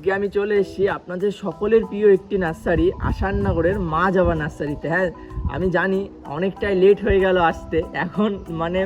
আজকে আমি চলে এসেছি আপনাদের সকলের প্রিয় একটি নার্সারি আসাননগরের মা জবা নার্সারিতে। হ্যাঁ, আমি জানি অনেকটাই লেট হয়ে গেল আসতে। এখন মানে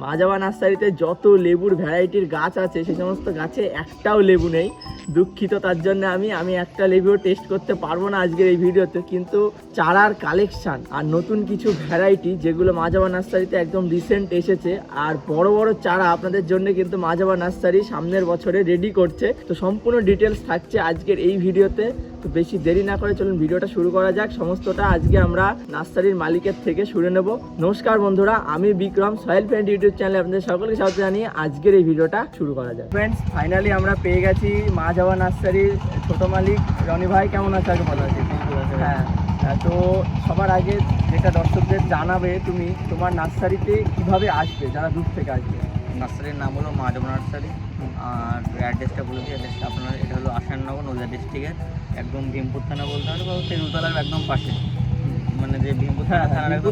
মা জবা নার্সারিতে যত লেবুর ভ্যারাইটির গাছ আছে সেই সমস্ত গাছে একটাও লেবু নেই। দুঃখিত তার জন্য আমি একটা লেবুও টেস্ট করতে পারবো না আজকের এই ভিডিওতে, কিন্তু চারার কালেকশান আর নতুন কিছু ভ্যারাইটি যেগুলো মা জবা নার্সারিতে একদম রিসেন্ট এসেছে, আর বড় বড় চারা আপনাদের জন্য কিন্তু মা জবা নার্সারি সামনের বছরে রেডি করছে। তো সম্পূর্ণ ডিটেলস থাকছে আজকের এই ভিডিওতে। তো বেশি দেরি না করে চলুন ভিডিওটা শুরু করা যাক। সমস্তটা আজকে আমরা নার্সারির মালিকের থেকে শুনে নেব। নমস্কার বন্ধুরা, আমি বিক্রম, সয়েল ফ্রেন্ড ইউটিউব চ্যানেলে আপনাদের সকলকে স্বাগত জানিয়ে আজকের এই ভিডিওটা শুরু করা যাক। ফ্রেন্ডস, ফাইনালি আমরা পেয়ে গেছি মা জবা নার্সারির ছোট মালিক রনি ভাই। কেমন আছে? আগে ভালো আছে। হ্যাঁ, তো সবার আগে যেটা দর্শকদের জানাবে, তুমি তোমার নার্সারিতে কিভাবে আসবে যারা দূর থেকে আসবে। নার্সারির নাম হলো মা জবা নার্সারি, আর অ্যাড্রেসটা বলে দিই। অ্যাড্রেসটা আপনার এটা হলো আসাননগর, নদিয়া ডিস্ট্রিক্টের একদম ভীমপুর থানা বলতে হবে, বা তেঁতুলতলার একদম পাশে, মানে যে ভীমপুর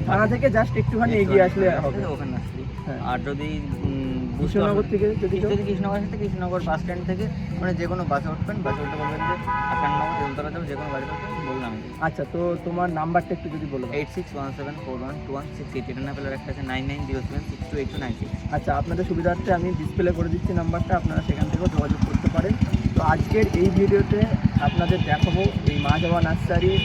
থানা থেকে জাস্ট একটুখানি এগিয়ে আসলে হবে ওখানে নার্সারি। হ্যাঁ। আর যদি কৃষ্ণনগর থেকে কৃষ্ণনগর বাস স্ট্যান্ড থেকে মানে যে কোনো বাসে উঠবেন, বাসে উঠতে বলবেন যে আসাননগর তেঁতুলতলা যাবে, যে কোনো বাড়িতে বললাম। আচ্ছা, তো তোমার নাম্বারটা একটু যদি বলো। 8617412168। এটা না পেলে একটা আছে 9907628296। আচ্ছা, আপনাদের সুবিধার্থে আমি ডিসপ্লে করে দিচ্ছি নাম্বারটা, আপনারা সেখান থেকেও যোগাযোগ করতে পারেন। তো আজকের এই ভিডিওতে আপনাদের দেখাবো এই মা জবা নার্সারির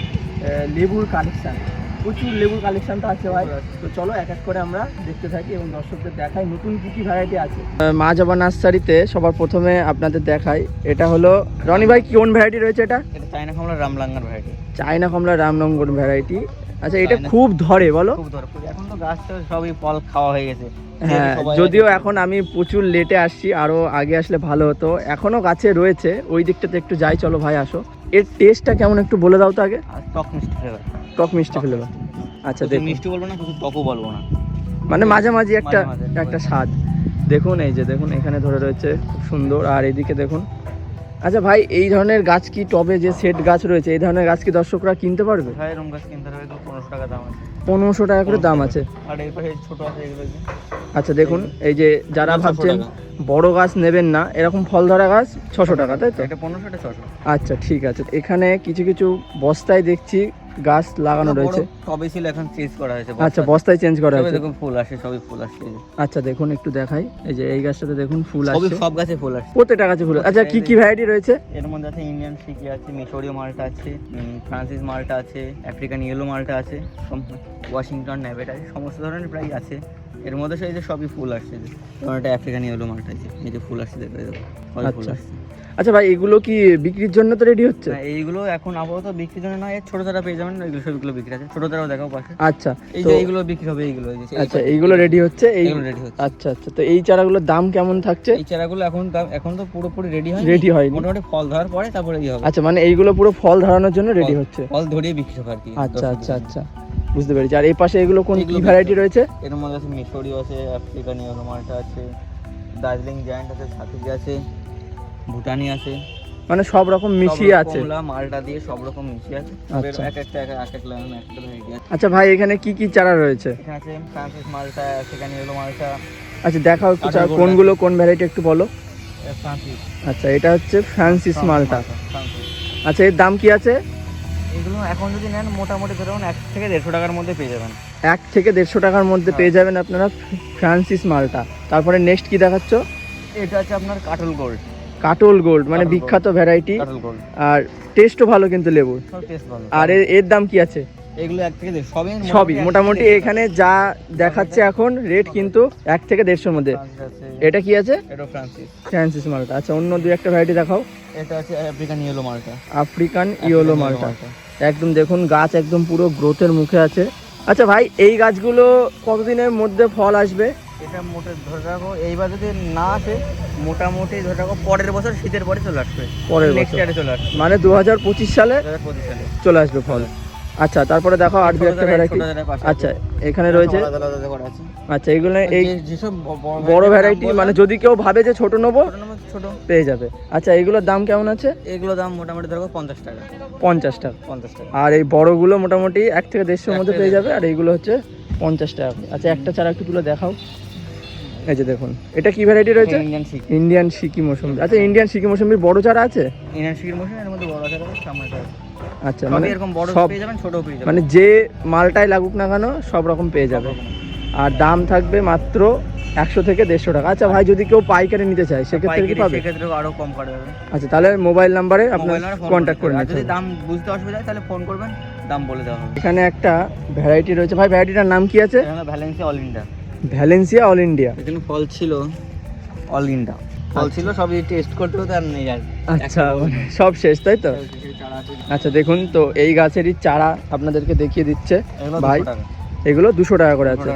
লেবুর কালেকশান। প্রচুর লেবুর কালেকশান তো আছে ভাই। তো চলো এক এক করে আমরা দেখতে থাকি এবং দর্শকদের দেখাই নতুন কী কী ভ্যারাইটি আছে মা জবা নার্সারিতে। সবার প্রথমে আপনাদের দেখাই, এটা হলো রনি ভাই কোন ভ্যারাইটি রয়েছে? এটা চায়না কমলা রামলাঙ্গার ভ্যারাইটি। চায়না কমলা রামনগর ভ্যারাইটি। আচ্ছা, এটা খুব ধরে বলো? খুব ধরে, এখন তো গাছ তো সবই ফল খাওয়া হয়ে গেছে। হ্যাঁ, যদিও এখন আমি প্রচুর লেটে আসছি, আরও আগে আসলে ভালো হতো। এখনও গাছে রয়েছে, ওই দিকটাতে একটু যাই। চলো ভাই আসো। এর টেস্টটা কেমন একটু বলে দাও তো আগে। টক মিষ্টি ফ্লেভার। টক মিষ্টি ফ্লেভার। আচ্ছা, দেখুন মিষ্টি বলবো না, কিছু টকও বলবো না, মানে মাঝামাঝি একটা স্বাদ। দেখুন, এই যে দেখুন এখানে ধরে রয়েছে, খুব সুন্দর। আর এইদিকে দেখুন। আচ্ছা ভাই, এই ধরনের গাছ কি টবে যে সেট গাছ রয়েছে, এই ধরনের গাছ কি দর্শকরা কিনতে পারবে? হ্যাঁ, এরকম গাছ কিনতে হবে, 1500 টাকা দাম আছে। 1500 টাকা করে দাম আছে। আর এই পাশে ছোট আছে এগুলো। আচ্ছা দেখুন, এই যে যারা ভাবছেন বড় গাছ নেবেন না, এরকম ফল ধরা গাছ 600 টাকা, তাই তো? এটা 1500, এটা 600। আচ্ছা ঠিক আছে। এখানে কিছু কিছু বস্তায় দেখছি গাছ লাগানো রয়েছে। টবে ছিল, এখন চেঞ্জ করা হয়েছে। আচ্ছা, বস্তায় চেঞ্জ করা হয়েছে। দেখুন ফুল আসে, সবই ফুল আসছে। আচ্ছা দেখুন, একটু দেখাই। এই যে এই গাছটাতে দেখুন ফুল আসছে, সব গাছে ফুল আসছে, প্রত্যেকটা গাছে ফুল। আচ্ছা, কি কি ভ্যারাইটি রয়েছে এর মধ্যে? আছে ইন্ডিয়ান সিকি আছে, মিশরীয় মালটা আছে, ফ্রান্সিস মালটা আছে, আফ্রিকান ইয়েলো মালটা আছে, ওয়াশিংটন নেভেট আছে, সমস্ত ধরনের প্রায় আছে। এর মধ্যে সেই যে সবই ফুল আসছে। যেমন একটা আফ্রিকান ইয়েলো মালটা আছে, এই যে ফুল আসছে, দেখো সবই ফুল আসছে। আচ্ছা ভাই, এগুলো কি বিক্রির জন্য তো রেডি হচ্ছে? এইগুলো এখন আপাতত বিক্রির জন্য নয়, ছোট চারা পেয়ে যাবেন, ওইগুলো সবগুলো বিক্রি আছে। ছোট চারাও দেখাও পাশে। আচ্ছা, এই যে এইগুলো বিক্রি হবে, এইগুলো। আচ্ছা, এইগুলো রেডি হচ্ছে, এইগুলো রেডি হচ্ছে। আচ্ছা আচ্ছা, তো এই চারাগুলোর দাম কেমন থাকছে? এই চারাগুলো এখন তো পুরোপুরি রেডি হয়, মোটামুটি ফল ধরার পরে তারপরে ইয়ে হবে। আচ্ছা, মানে এইগুলো পুরো ফল ধরানোর জন্য রেডি হচ্ছে, ফল ধরিয়ে বিক্রি হবে আর কি। আচ্ছা আচ্ছা আচ্ছা, বুঝতে পেরেছি। আর এই পাশে এগুলো কোন কি ভ্যারাইটি রয়েছে? এর মধ্যে আছে মিশরীয় আছে, আফ্রিকান ইয়েলো মালটা আছে, দার্জিলিং জায়ান্ট আছে, সাথী আছে, ভুটানি আছে, মানে সব রকম মিশিয়ে আছে। কমলা মালটা দিয়ে সব রকম মিশিয়ে আছে। আচ্ছা, এক একটা লাইন একটা ভ্যারাইটি আছে। আচ্ছা ভাই, এখানে কি কি চারা রয়েছে? এখানে আছে ফ্রান্সিস মালটা, আফ্রিকান ইয়েলো মালটা। আচ্ছা দেখাও একটু চারা, কোনগুলো কোন ভ্যারাইটি একটু বলো। ফ্রান্সিস। আচ্ছা, এটা হচ্ছে ফ্রান্সিস মালটা। আচ্ছা, এর দাম কি আছে? এগুলো এখন যদি নেন মোটামুটি ধরুন 1 থেকে 150 টাকার মধ্যে পেয়ে যাবেন। 1 থেকে 150 টাকার মধ্যে পেয়ে যাবেন আপনারা ফ্রান্সিস মালটা। তারপরে নেক্সট কি দেখাচ্ছ? এটা আছে আপনার কাটল গোল্ড। কাটল গোল্ড মানে বিখ্যাত ভ্যারাইটি, আর টেস্টও ভালো কিন্তু লেবুর। আর এর দাম কি আছে? এগুলো 1 থেকে 150 সবই মোটামুটি এখানে যা দেখাচ্ছে এখন রেট কিন্তু 1 থেকে 150-এর মধ্যে। এটা কি আছে? এটা ফ্রান্সিস মালটা। আচ্ছা, অন্য দুই একটা ভ্যারাইটি দেখাও। এটা আছে আফ্রিকান ইয়েলো মালটা। আফ্রিকান ইয়েলো মালটা একদম দেখুন, গাছ একদম পুরো গ্রোথের মুখে আছে। আচ্ছা ভাই, এই গাছগুলো কতদিনের মধ্যে ফল আসবে? এটা মোটে ধরে রাখো, এইবার যদি না আসে মোটামুটি ধরে রাখো পরের বছর শীতের পরে চলে আসবে, পরের নেক্সট ইয়ারে চলে আসবে, মানে 2025 সালে চলে আসবে ফল। আচ্ছা, তারপরে দেখো আর দু একটা ভ্যারাইটি। আচ্ছা, এখানে রয়েছে। আচ্ছা, এগুলো এই যেসব বড় ভ্যারাইটি, মানে যদি কেউ ভাবে যে ছোট নেবো ছোট পেয়ে যাবে। আচ্ছা, এগুলোর দাম কেমন আছে? এগুলোর দাম মোটামুটি ধরো 50 টাকা। 50 টাকা। 50 টাকা। আর এই বড়গুলো মোটামুটি 1 থেকে 150-এর মধ্যে পেয়ে যাবে, আর এইগুলো হচ্ছে 50 টাকা। আচ্ছা, একটা চারা একটু তুলে দেখাও। এই যে দেখুন, এটা কি ভ্যারাইটি রয়েছে? ইন্ডিয়ান সিকি। ইন্ডিয়ান সিকি মৌসুমি। আচ্ছা, ইন্ডিয়ান সিকি মৌসুমির বড় চারা আছে? ইন্ডিয়ান সিকির মৌসুমি, এর মধ্যে বড় চারা আছে, সামনে চারা আছে। আচ্ছা, মানে মানে এরকম বড় সব পেয়ে যাবেন, ছোটও পেয়ে যাবেন, মানে যে মালটাই লাগুক না কেন সব রকম পেয়ে যাবে। আর দাম থাকবে মাত্র 100 থেকে 150 টাকা। আচ্ছা ভাই, যদি কেউ পাইকারি নিতে চায় সেক্ষেত্রে কি পাবে? সেক্ষেত্রে আরো কম করে যাবে। আচ্ছা, তাহলে মোবাইল নাম্বারে আপনার কন্ট্যাক্ট করে আর নিতে যদি হবে। দাম বুঝতে অসুবিধা হয় তাহলে ফোন করবেন, দাম বলে দেওয়া হবে। এখানে একটা ভ্যারাইটি রয়েছে ভাই, ভ্যারাইটিটার নাম কি আছে? এখানে Valencia all India. Valencia all India. এখানে ফল ছিল অল ইন্ডিয়া, ফল ছিল সবই টেস্ট করতে হতো, আর নেই আর। আচ্ছা, মানে সব শেষ তাই তো? আচ্ছা দেখুন, তো এই গাছেরই চারা আপনাদেরকে দেখিয়ে দিচ্ছে ভাই। এগুলো 200 টাকা করে আছে।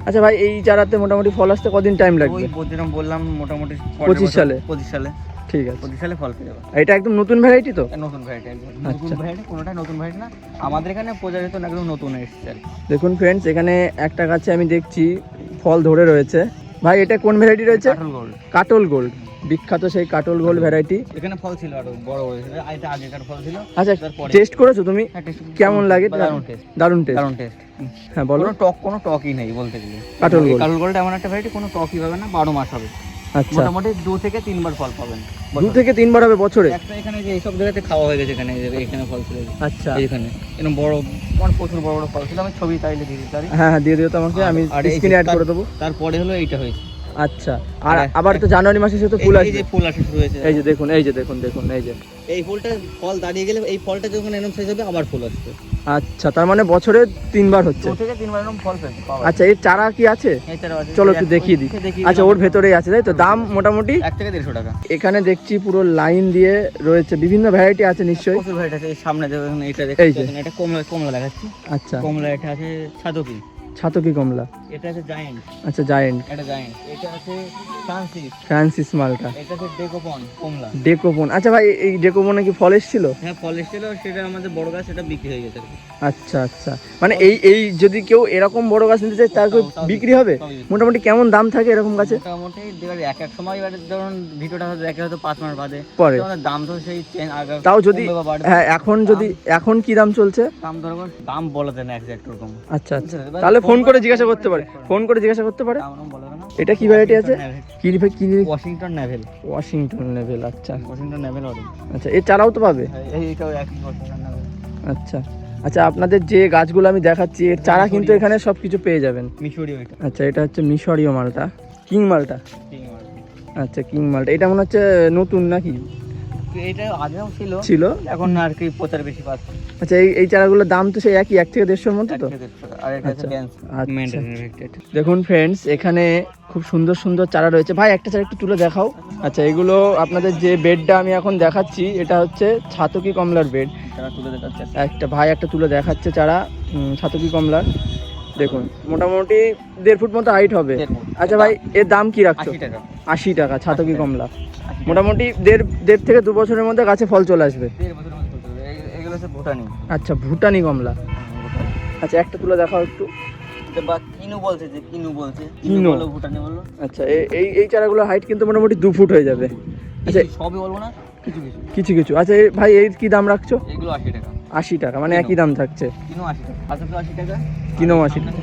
আচ্ছা ভাই, এই চারাতে মোটামুটি ফল আসতে কদিন টাইম লাগবে? ওই যেরকম বললাম মোটামুটি 25 সালে। 25 সালে, ঠিক আছে। 25 সালে ফল পেয়ে যাবে। এটা একদম নতুন ভ্যারাইটি তো? নতুন ভ্যারাইটি, নতুন আচ্ছা। ভ্যারাইটি, কোনোটা নতুন ভ্যারাইটি না, আমাদের এখানে প্রচারিত না, একদম নতুন এসেছে আর কি। দেখুন ফ্রেন্ডস, এখানে একটা গাছে আমি দেখছি ফল ধরে রয়েছে। ভাই এটা কোন ভ্যারাইটি রয়েছে? কাটল গোল্ড। কাটল গোল্ড, বিখ্যাত সেই কাটল গোল্ড ভ্যারাইটি। এখানে ফল ছিল আরো বড় বড় ছিল, এটা আগেকার ফল ছিল। আচ্ছা, তারপরে টেস্ট করেছো তুমি? হ্যাঁ, taste কেমন লাগে? দারুণ টেস্ট, দারুণ টেস্ট। দারুণ টেস্ট। হ্যাঁ বলো। কোনো টকই নেই বলতে গেলে। কাটল গোল্ড। কাটল গোল্ড এমন একটা ভ্যারাইটি, কোনো টকই পাবে না, 12 মাস হবে। আচ্ছা, মোটামুটি 2 থেকে 3 বার ফল পাবেন। 2 থেকে 3 বার হবে বছরে? একটা এখানে যে এইসব জায়গাতে খাওয়া হয়ে গেছে, এখানে এই যে এখানে ফল ছিল, আচ্ছা, এইখানে এরকম বড়, প্রচুর বড় বড় ফল ছিল। আমি ছবি তাইলে দিয়ে দিতে পারি। হ্যাঁ হ্যাঁ, দিয়ে দিও তো আমাকে, আমি আর এই যে স্ক্রিনে অ্যাড করে দেবো। তারপরে হলো এইটা হয়েছে। আচ্ছা, আর আবার তো জানুয়ারি মাসে সে তো ফুল এই আসবে। যে ফুল আসা শুরু হয়েছে, এই যে দেখুন, এই যে দেখুন, দেখুন এই যে এই ফুলটা ফল দাঁড়িয়ে গেলে এই ফলটা যখন এরকম শেষ হবে আবার ফুল আসবে। আচ্ছা, তার মানে বছরে 3 বার হচ্ছে। 2 থেকে 3 বার এরকম ফল পাওয়া যায়। আচ্ছা, এর চারা কি আছে? এছাড়াও আছে, চলো একটু দেখিয়ে দিই। আচ্ছা, ওর ভেতরেই আছে তাই তো? দাম মোটামুটি 1 থেকে 150 টাকা। এখানে দেখছি পুরো লাইন দিয়ে রয়েছে, বিভিন্ন ভ্যারাইটি আছে নিশ্চয়ই। প্রচুর ভ্যারাইটি আছে। এই সামনে দেখুন, এটা এই যে। দেখুন, এটা কমলা, কমলা দেখাচ্ছি। আচ্ছা, কমলা, এটা আছে ছাতকি, ছাতকি কমলা। এটা আছে জায়ান্ট, আচ্ছা, জায়েন্ট। এটা জায়ান্ট, এটা আছে ফ্রান্সিস, ফ্রান্সিস মালটা, এটা আছে ডেকোপন কমলা। ডেকোপন। আচ্ছা ভাই, এই ডেকোপনে কি ফল এসেছিল? হ্যাঁ, ফল এসেছিল, সেটা আমাদের বড় গাছ, সেটা বিক্রি হয়ে গেছে আর কি। আচ্ছা আচ্ছা, মানে এই যদি কেউ এরকম বড় গাছ নিতে চায় তার কি তাও বিক্রি হবে? তাও বিক্রি। মোটামুটি কেমন দাম থাকে এরকম গাছে? মোটামুটি এক এক সময়, এবার ধরুন ভিডিওটা হয়তো দেখে হয়তো 5 মাস বাদে পরে তখন দাম তো সেই আগে তাও যদি, কমবে বা বাড়বে। হ্যাঁ এখন কি দাম চলছে? দাম ধরুন, দাম বলা যায় না এক্সাক্ট ওরকম। আচ্ছা আচ্ছা, তাহলে ফোন করে জিজ্ঞাসা করতে পারে, ফোন করে জিজ্ঞাসা করতে পারে। দাম বলা যায় না। এটা কি ভ্যারাইটি আছে? কি ওয়াশিংটন নেভেল। Washington level. আচ্ছা ওয়াশিংটন নেভেল অরেঞ্জ। আচ্ছা, এর চারাও তো পাবে? এইটাও একই ওয়াশিংটন নেভেল। আচ্ছা আচ্ছা, আপনাদের যে গাছগুলো আমি দেখাচ্ছি এর চারা কিন্তু এখানে সব কিছু পেয়ে যাবেন। মিশরীয় এটা। আচ্ছা, এটা হচ্ছে মিশরীয় মালটা, কিং মালটা। আচ্ছা, কিং মালটা, এটা মনে হচ্ছে নতুন নাকি? এটা আগেও ছিল, এখন আর কি প্রচার বেশি পাচ্ছে। আচ্ছা, এই চারাগুলোর দাম তো সেই একই, 1 থেকে 150-এর মধ্যে তো? আর এটা আচ্ছা, আছে ব্যান্স আচ্ছা। মেইনটেইন। দেখুন ফ্রেন্ডস, এখানে খুব সুন্দর সুন্দর চারা রয়েছে। ভাই একটা চারা একটু তুলে দেখাও। আচ্ছা, এগুলো আপনাদের যে বেডটা আমি এখন দেখাচ্ছি এটা হচ্ছে ছাতকি কমলার বেড। তারা তুলে দেখাচ্ছে একটা ভাই একটা তুলে দেখাচ্ছে চারা, ছাতকি কমলার। দেখুন মোটামুটি 1.5 ফুট মতো হাইট হবে। 1.5 ফুট। আচ্ছা ভাই, এর দাম কি রাখছো? 80 টাকা। 80 টাকা ছাতকি 80 কমলা। মোটামুটি দেড় থেকে 2 বছরের মধ্যে গাছে ফল চলে আসবে। 1.5 বছরের মধ্যে চলতে হবে। এগুলো হচ্ছে ভুটানি। আচ্ছা, ভুটানি কমলা। আচ্ছা, একটা তুলে দেখাও একটু। বা কিনু বলছে, যে কিনু বলছে, কিনু বলো ভুটানি বলো। আচ্ছা, এই চারাগুলো হাইট কিন্তু মোটামুটি 2 ফুট হয়ে যাবে। আচ্ছা, সবই বলবো না, কিছু কিছু। কিছু কিছু। আচ্ছা ভাই, এর কি দাম রাখছো? এগুলো 80 টাকা। 80 টাকা, মানে একই দাম থাকছে। কিনু 80 টাকা, আচ্ছা 80 টাকা, কিনো 80 টাকা।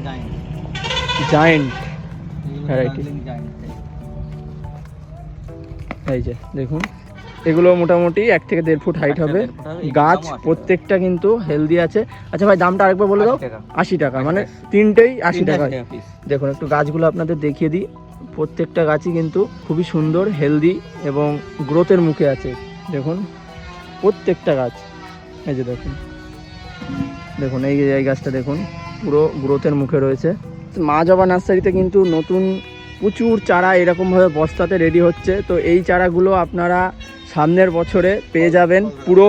Giant variety. এই যে দেখুন, এগুলো মোটামুটি 1 থেকে 1.5 ফুট হাইট হবে। গাছ প্রত্যেকটা কিন্তু হেলদি আছে। আচ্ছা ভাই, দামটা আরেকবার বলে দাও। 80 টাকা, মানে তিনটেই 80 টাকা। দেখুন একটু গাছগুলো আপনাদের দেখিয়ে দিই। প্রত্যেকটা গাছই কিন্তু খুবই সুন্দর, হেলদি এবং গ্রোথের মুখে আছে। দেখুন প্রত্যেকটা গাছ, এই যে দেখুন, দেখুন এই গাছটা দেখুন পুরো গ্রোথের মুখে রয়েছে। মা জবা নার্সারিতে কিন্তু নতুন প্রচুর চারা এরকমভাবে বস্তাতে রেডি হচ্ছে। তো এই চারাগুলো আপনারা সামনের বছরে পেয়ে যাবেন, পুরো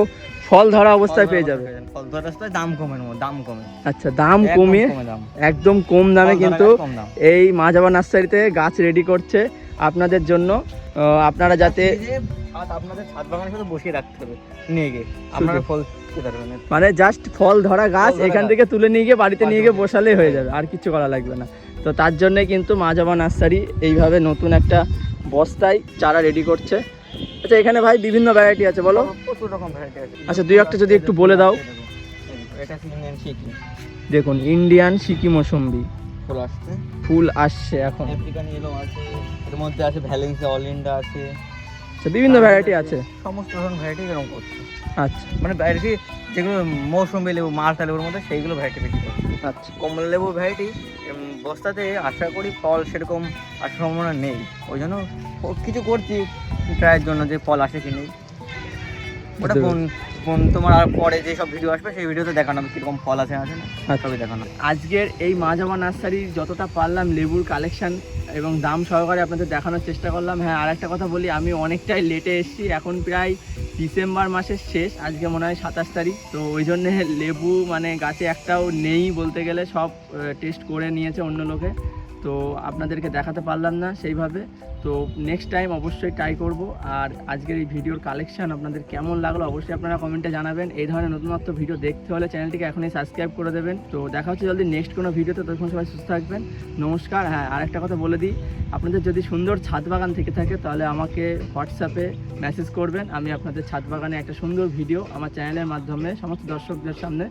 ফল ধরা অবস্থায় পেয়ে যাবেন। ফল ধরা অবস্থায় দাম কমে, দাম কমে। আচ্ছা, দাম কমিয়ে একদম কম দামে কিন্তু এই মা জবা নার্সারিতে গাছ রেডি করছে আপনাদের জন্য। আপনারা যাতে আপনাদের ছাদ বাগানের সাথে বসিয়ে রাখতে হবে, নিয়ে গিয়ে আপনারা ফল খেতে পারবেন। মানে জাস্ট ফল ধরা গাছ এখান থেকে তুলে নিয়ে গিয়ে বাড়িতে নিয়ে গিয়ে বসালেই হয়ে যাবে, আর কিছু করা লাগবে না। তো তার জন্যে কিন্তু মা জবা নার্সারি এইভাবে নতুন একটা বস্তায় চারা রেডি করছে। আচ্ছা, এখানে ভাই বিভিন্ন ভ্যারাইটি আছে, বলো। প্রচুর রকম ভ্যারাইটি আছে। আচ্ছা, 2-1টা যদি একটু বলে দাও। এটা ইন্ডিয়ান সিকি। দেখুন, ইন্ডিয়ান সিকি মৌসুম্বি। ফুল আসছে, ফুল আসছে এখন। আফ্রিকান ইয়েলো আছে, এর মধ্যে আছে ভ্যালেন্সিয়া অলিন্ডা আছে, আচ্ছা, বিভিন্ন ভ্যারাইটি আছে। সমস্ত ধরনের ভ্যারাইটি এরকম করছে, আচ্ছা মানে ভ্যারাইটি যেগুলো মৌসুমি লেবু মালটা লেবুর মধ্যে সেইগুলো ভ্যারাইটি বেশি করছে। আচ্ছা কমলা লেবু ভ্যারাইটি বস্তাতে আশা করি ফল সেরকম আসার সম্ভাবনা নেই, ওই জন্য কিছু করছি ট্রায়ের জন্য যে ফল আসে কি নেই। ওটা বুঝতে কোন কোন তোমার আর পরে যেসব ভিডিও আসবে সেই ভিডিওতে দেখানো হবে কীরকম ফল আছে না আছে না, সবই দেখানো হবে। আজকের এই মা জাবা নার্সারির যতটা পারলাম লেবুর কালেকশন এবং দাম সহকারে আপনাদের দেখানোর চেষ্টা করলাম। হ্যাঁ, আর একটা কথা বলি, আমি অনেকটাই লেটে এসেছি, এখন প্রায় ডিসেম্বর মাসের শেষ, আজকে মনে হয় 27 তারিখ। তো ওই জন্যে লেবু মানে গাছে একটাও নেই বলতে গেলে, সব টেস্ট করে নিয়েছে অন্য লোকে, তো আপনাদেরকে দেখাতে পারলাম না সেইভাবে। তো নেক্সট টাইম অবশ্যই ট্রাই করব। আর আজকের এই ভিডিওর কালেকশন আপনাদের কেমন লাগলো অবশ্যই আপনারা কমেন্টে জানাবেন। এই ধরনের নতুনত্ব ভিডিও দেখতে হলে চ্যানেলটিকে এখনই সাবস্ক্রাইব করে দেবেন। তো দেখা হচ্ছে জলদি নেক্সট কোনো ভিডিওতে, তখন সবাই সুস্থ থাকবেন, নমস্কার। হ্যাঁ, আরেকটা কথা বলে দিই, আপনাদের যদি সুন্দর ছাদ বাগান থেকে থাকে তাহলে আমাকে হোয়াটসঅ্যাপে মেসেজ করবেন, আমি আপনাদের ছাদ বাগানে একটা সুন্দর ভিডিও আমার চ্যানেলের মাধ্যমে সমস্ত দর্শকদের সামনে